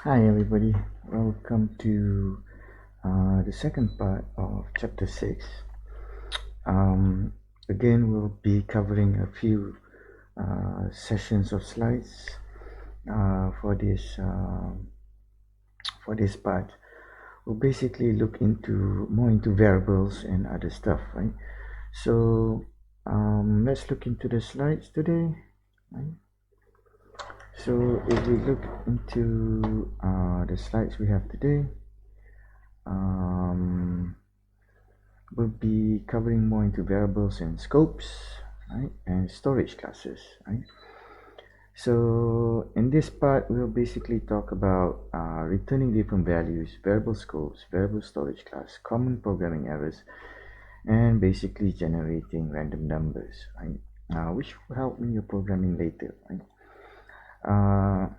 Hi everybody, welcome to the second part of chapter 6. Um, Again, we'll be covering a few sessions of slides for this part. We'll basically look into more into variables and other stuff, right? So let's look into the slides today. Right? So if we look into the slides we have today, we'll be covering more into variables and scopes, right, and storage classes, right. So in this part, we'll basically talk about returning different values, variable scopes, variable storage class, common programming errors, and basically generating random numbers, right, which will help in your programming later, right. Uh,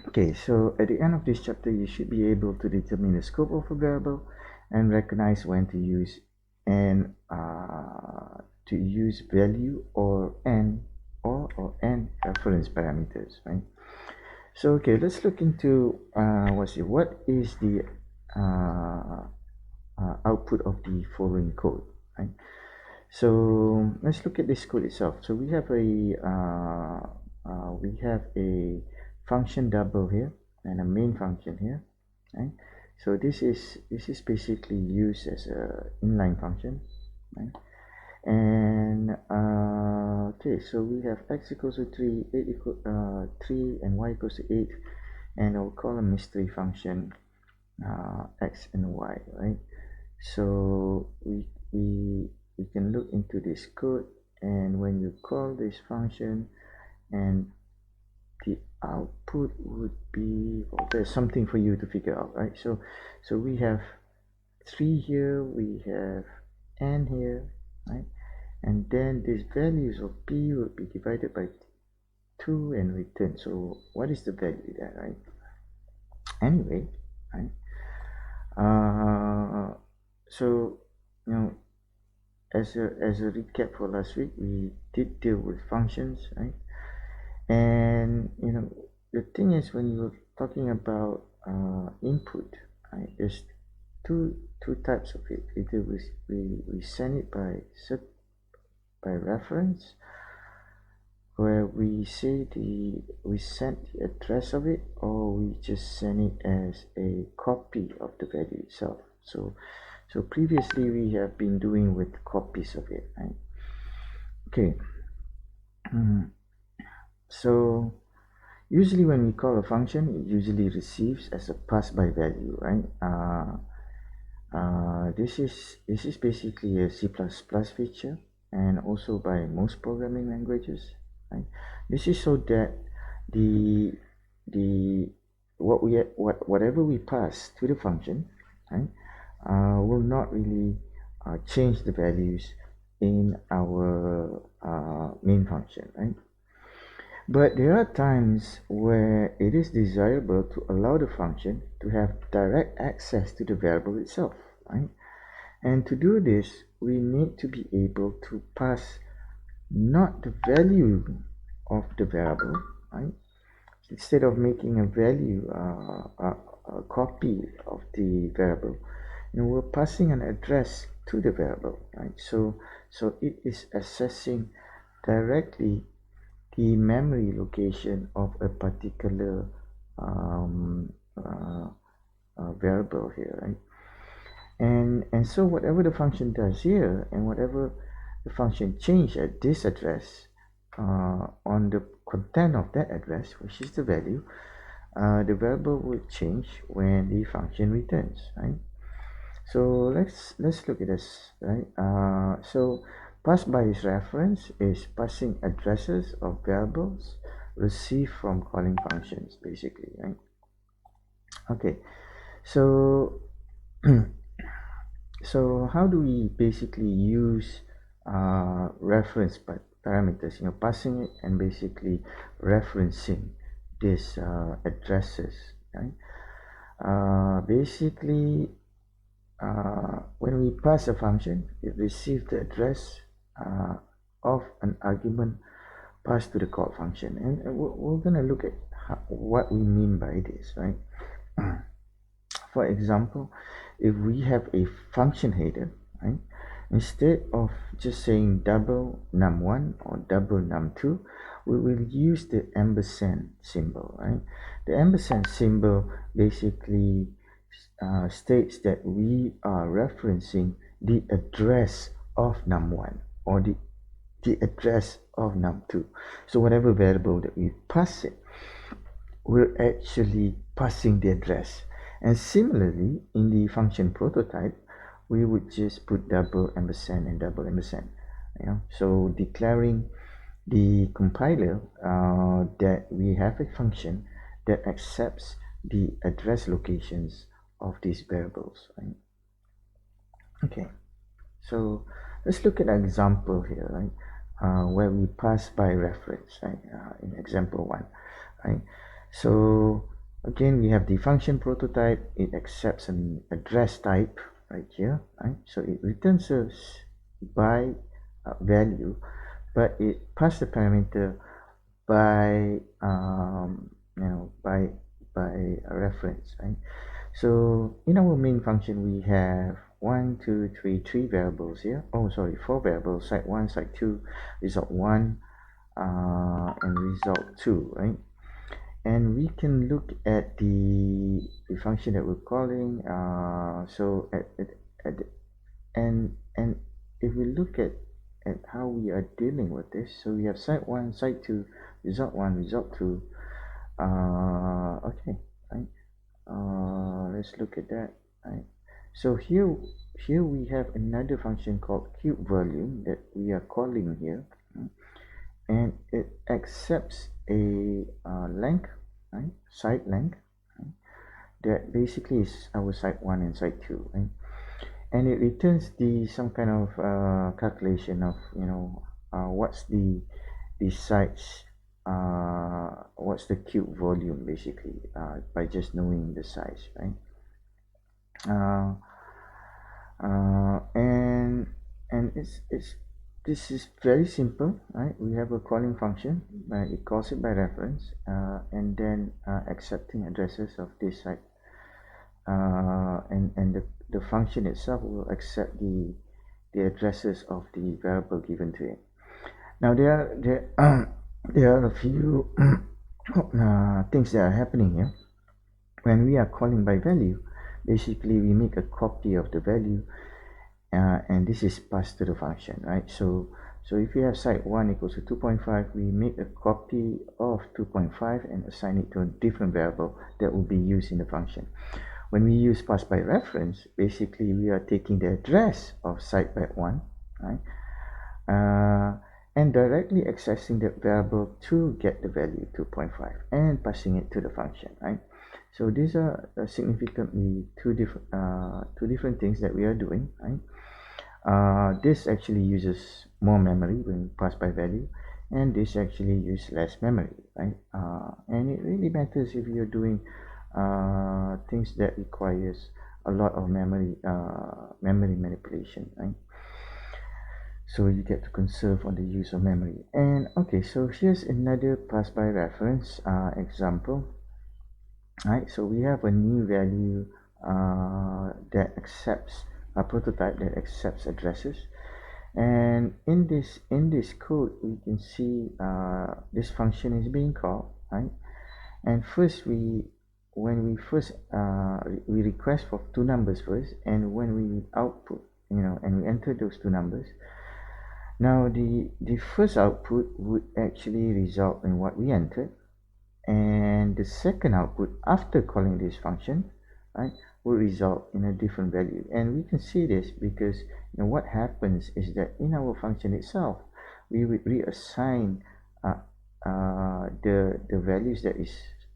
Okay, so at the end of this chapter, you should be able to determine the scope of a variable and recognize when to use and to use value or n reference parameters, right? So okay, let's look into what is the output of the following code, right? So let's look at this code itself. So we have a function double here and a main function here, right? So this is basically used as a inline function, right? And okay, so we have x equals to 3, 8 equal 3, and y equals to 8, and I'll call a mystery function x and y, right? So we can look into this code, and when you call this function, and the output would be, well, there's something for you to figure out, right? So we have 3 here, we have n here, right? And then these values of p will be divided by 2 and return. So what is the value there, right? Anyway, right? So you know, as a recap for last week, we did deal with functions, right? And the thing is, when you're talking about input, right, there's two types of it. Either we send it by reference, where we send the address of it, or we just send it as a copy of the value itself. So previously we have been doing with copies of it, right? Okay. So usually when we call a function, it usually receives as a pass by value, right? This is basically a C++ feature, and also by most programming languages, right? This is so that the the whatever we pass to the function, right, will not really change the values in our main function, right? But there are times where it is desirable to allow the function to have direct access to the variable itself, right? And to do this, we need to be able to pass not the value of the variable, right? Instead of making a value, a copy of the variable, we're passing an address to the variable, right? So it is accessing directly the memory location of a particular um, uh, variable here, right? And so whatever the function does here, and whatever the function change at this address on the content of that address, which is the value, the variable will change when the function returns, right? So let's look at this, right? So pass by its reference is passing addresses of variables received from calling functions, basically, right? Okay, so so how do we basically use reference parameters? Passing it and basically referencing these addresses, right? Basically, when we pass a function, it receives the address of an argument pass to the call function. And we're going to look at what we mean by this, right? For example, if we have a function header, right, instead of just saying double num1 or double num2, we will use the ampersand symbol, right? The ampersand symbol basically states that we are referencing the address of num1 or the address of num2. So whatever variable that we pass it, we're actually passing the address. And similarly, in the function prototype, we would just put double ampersand and double ampersand. So declaring the compiler that we have a function that accepts the address locations of these variables. Right? Okay, so let's look at an example here, right? Where we pass by reference, right? In example 1, right? So again, we have the function prototype. It accepts an address type right here, right? So it returns us by value, but it passed the parameter by by a reference, right? So in our main function, we have 1, 2, 3, 3 variables here. Oh, sorry, 4 variables: site 1, site 2, result 1, and result 2, right? And we can look at the function that we're calling. So and if we look at how we are dealing with this, so we have site 1, site 2, result 1, result 2. Okay, right. Let's look at that, right? So here we have another function called cube volume that we are calling here, right? And it accepts a length, right? Site length, right? That basically is our site 1 and site 2, right? And it returns the some kind of calculation of what's the sites, what's the cube volume basically, by just knowing the size, right? And it's this is very simple, right? We have a calling function, it calls it by reference, and then accepting addresses of this site, and the function itself will accept the addresses of the variable given to it. Now there are a few things that are happening here. When we are calling by value, basically we make a copy of the value, and this is passed to the function, right? So if we have site 1 equals to 2.5, we make a copy of 2.5 and assign it to a different variable that will be used in the function. When we use pass by reference, basically we are taking the address of site by 1, right? And directly accessing that variable to get the value 2.5 and passing it to the function, right? So these are significantly two different things that we are doing, right? This actually uses more memory when we pass by value, and this actually uses less memory, right? And it really matters if you're doing things that requires a lot of memory manipulation, right? So you get to conserve on the use of memory. And okay, so here's another pass by reference example. Right, so we have a new value that accepts a prototype that accepts addresses, and in this code we can see this function is being called, right? And first when we first we request for two numbers first, and when we output, and we enter those two numbers. Now the first output would actually result in what we entered, and the second output after calling this function, right, will result in a different value. And we can see this because what happens is that in our function itself, we would reassign the values that is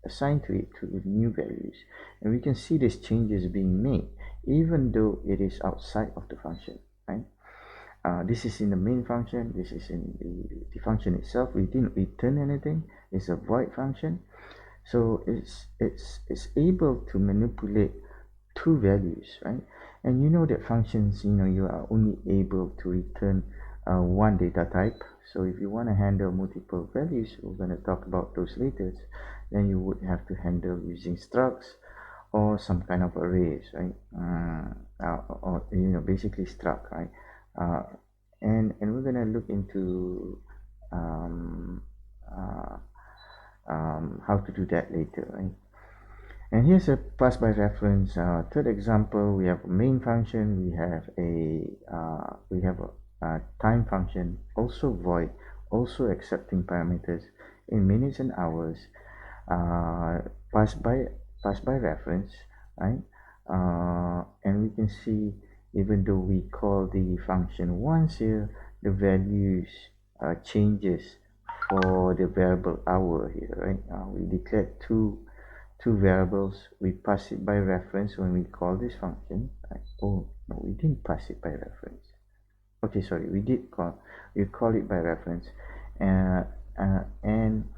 assigned to it to new values, and we can see these changes being made even though it is outside of the function, right? This is in the main function, this is in the function itself. We didn't return anything, it's a void function. So it's able to manipulate two values, right? And that functions, you are only able to return one data type. So if you want to handle multiple values, we're going to talk about those later, then you would have to handle using structs or some kind of arrays, right? Or basically struct, right? uh, and we're gonna look into um, uh, how to do that later, right? And here's a pass by reference. Third example, we have a main function, we have a time function, also void, also accepting parameters in minutes and hours, uh, pass by pass by reference, right? And we can see, even though we call the function once here, the values changes for the variable hour here, right? We declared two variables. We pass it by reference when we call this function, right? Oh no, we didn't pass it by reference. Okay, sorry, we call it by reference, uh, and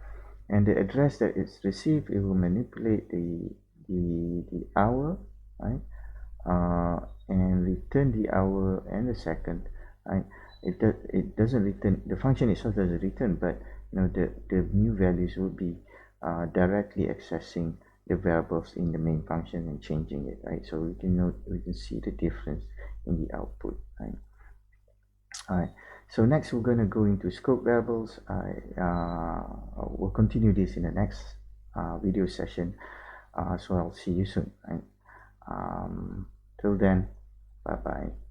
the address that is received, it will manipulate the hour, right? And return the hour and the second, right? It doesn't return, the function itself doesn't return, but the new values will be directly accessing the variables in the main function and changing it, right? So we can see the difference in the output, right? All right. So next we're going to go into scope variables. We'll continue this in the next video session. So I'll see you soon. Right? Till then, bye bye.